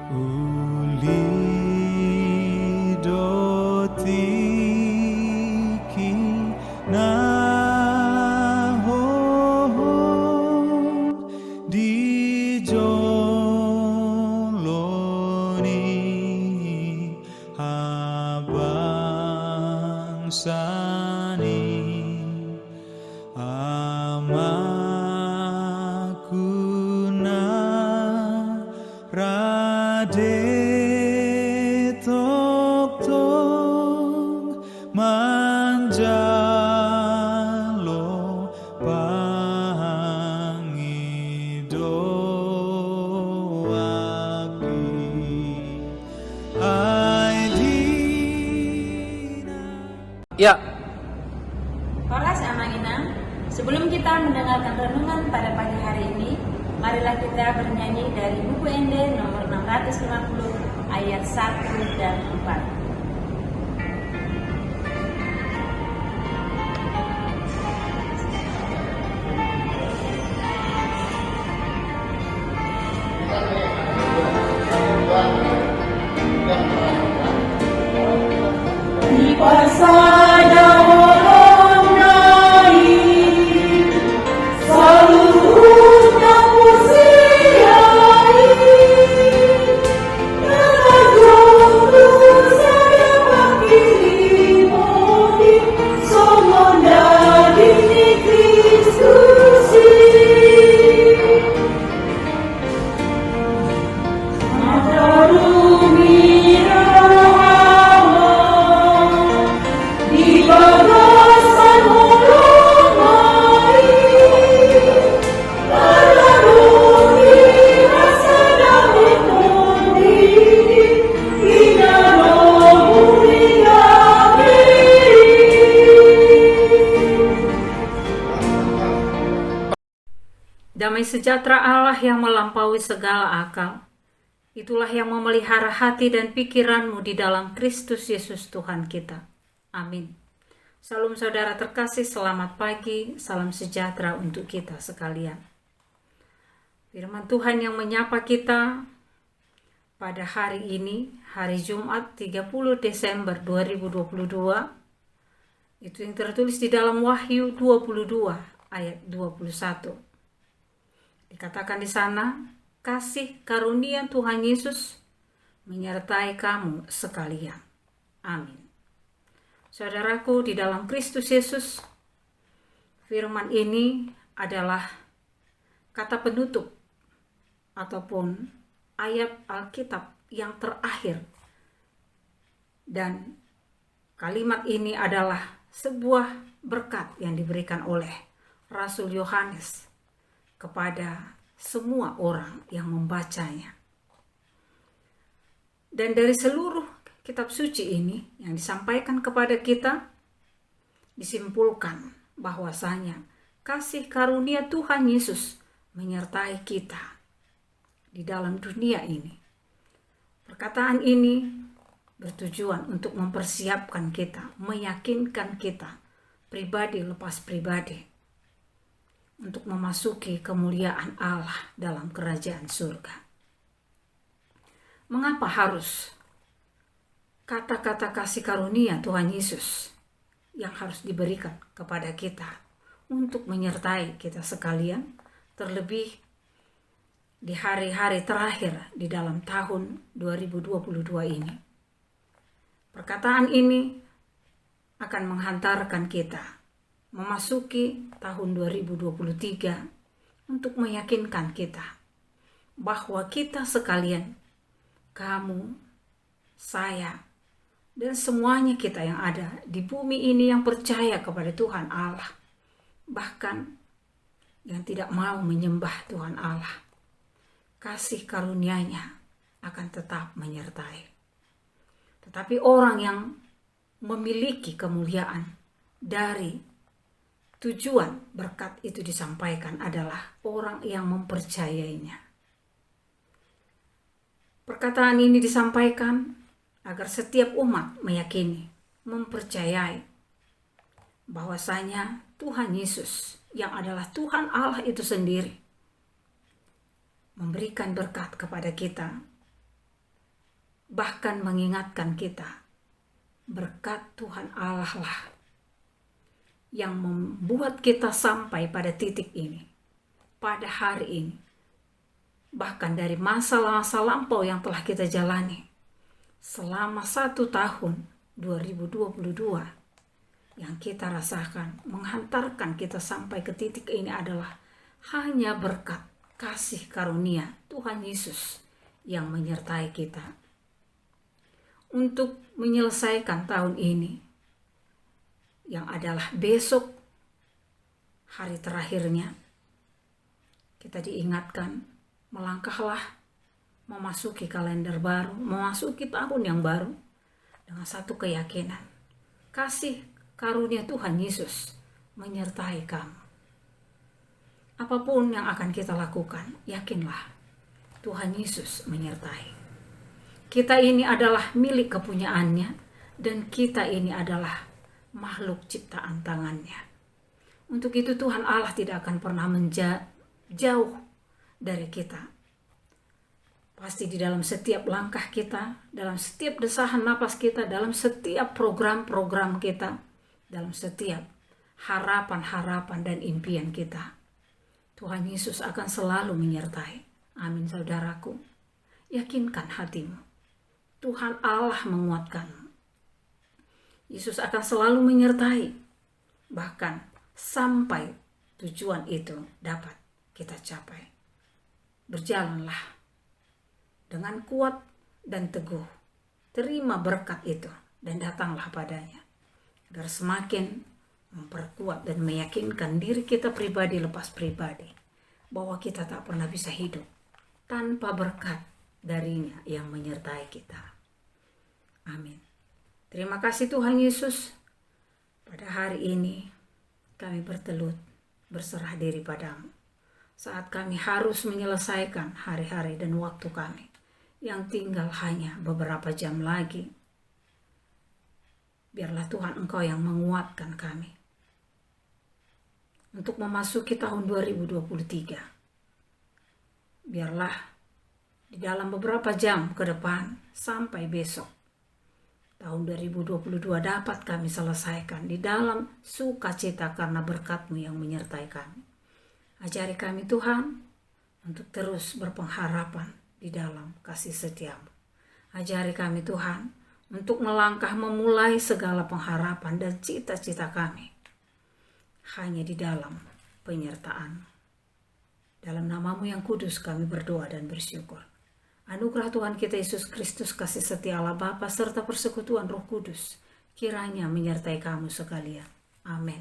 Uli dotiki na ho di joloni abang sani amakuna rade tok tok manjalo pangido aki aidina. Ya, Horas Amanina, sebelum kita mendengarkan renungan pada pagi hari ini, marilah kita bernyanyi dari buku Ende nomor 650 ayat 1 dan 4. Di pasada orang naik, seluruhnya musiai, terjun saya makin moni, semonda dini Kristusi. Matarumi rahawa di bagasan molomai, tararuni rasa dawet mondini, inano mulia Damai sejahtera Allah yang melampaui segala akal, itulah yang memelihara hati dan pikiranmu di dalam Kristus Yesus Tuhan kita. Amin. Salam saudara terkasih, selamat pagi, salam sejahtera untuk kita sekalian. Firman Tuhan yang menyapa kita pada hari ini, hari Jumat 30 Desember 2022, itu yang tertulis di dalam Wahyu 22 ayat 21. Dikatakan di sana, kasih karunia Tuhan Yesus menyertai kamu sekalian. Amin. Saudaraku di dalam Kristus Yesus, firman ini adalah kata penutup ataupun ayat Alkitab yang terakhir. Dan kalimat ini adalah sebuah berkat yang diberikan oleh Rasul Yohanes kepada semua orang yang membacanya. Dan dari seluruh kitab suci ini yang disampaikan kepada kita, disimpulkan bahwasanya kasih karunia Tuhan Yesus menyertai kita di dalam dunia ini. Perkataan ini bertujuan untuk mempersiapkan kita, meyakinkan kita pribadi lepas pribadi untuk memasuki kemuliaan Allah dalam kerajaan surga. Mengapa harus kata-kata kasih karunia Tuhan Yesus yang harus diberikan kepada kita untuk menyertai kita sekalian, terlebih di hari-hari terakhir di dalam tahun 2022 ini? Perkataan ini akan menghantarkan kita memasuki tahun 2023 untuk meyakinkan kita bahwa kita sekalian, kamu, saya, dan semuanya kita yang ada di bumi ini yang percaya kepada Tuhan Allah, bahkan yang tidak mau menyembah Tuhan Allah, kasih karunia-Nya akan tetap menyertai. Tetapi orang yang memiliki kemuliaan dari tujuan berkat itu disampaikan adalah orang yang mempercayainya. Perkataan ini disampaikan agar setiap umat meyakini, mempercayai bahwasanya Tuhan Yesus yang adalah Tuhan Allah itu sendiri memberikan berkat kepada kita bahkan mengingatkan kita, berkat Tuhan Allah lah yang membuat kita sampai pada titik ini, pada hari ini. Bahkan dari masa-masa lampau yang telah kita jalani selama 1 tahun 2022 yang kita rasakan menghantarkan kita sampai ke titik ini adalah hanya berkat kasih karunia Tuhan Yesus yang menyertai kita. Untuk menyelesaikan tahun ini yang adalah besok hari terakhirnya, kita diingatkan melangkahlah memasuki kalender baru, memasuki tahun yang baru dengan satu keyakinan, kasih karunia Tuhan Yesus menyertai kamu. Apapun yang akan kita lakukan, yakinlah Tuhan Yesus menyertai. Kita ini adalah milik kepunyaannya, dan kita ini adalah makhluk ciptaan tangannya. Untuk itu Tuhan Allah tidak akan pernah jauh dari kita. Pasti di dalam setiap langkah kita, dalam setiap desahan napas kita, dalam setiap program-program kita, dalam setiap harapan-harapan dan impian kita, Tuhan Yesus akan selalu menyertai. Amin, saudaraku. Yakinkan hatimu. Tuhan Allah menguatkanmu. Yesus akan selalu menyertai. Bahkan sampai tujuan itu dapat kita capai. Berjalanlah dengan kuat dan teguh. Terima berkat itu dan datanglah padanya. Agar semakin memperkuat dan meyakinkan diri kita pribadi lepas pribadi bahwa kita tak pernah bisa hidup tanpa berkat darinya yang menyertai kita. Amin. Terima kasih Tuhan Yesus. Pada hari ini kami bertelut berserah diri padamu. Saat kami harus menyelesaikan hari-hari dan waktu kami yang tinggal hanya beberapa jam lagi. Biarlah Tuhan Engkau yang menguatkan kami untuk memasuki tahun 2023. Biarlah di dalam beberapa jam ke depan sampai besok tahun 2022 dapat kami selesaikan di dalam sukacita karena berkat-Mu yang menyertai kami. Ajari kami Tuhan untuk terus berpengharapan di dalam kasih setia-Mu. Ajari kami Tuhan untuk melangkah memulai segala pengharapan dan cita-cita kami hanya di dalam penyertaan. Dalam nama-Mu yang kudus kami berdoa dan bersyukur. Anugerah Tuhan kita Yesus Kristus, kasih setia Allah Bapa serta persekutuan Roh Kudus kiranya menyertai kamu sekalian. Amin.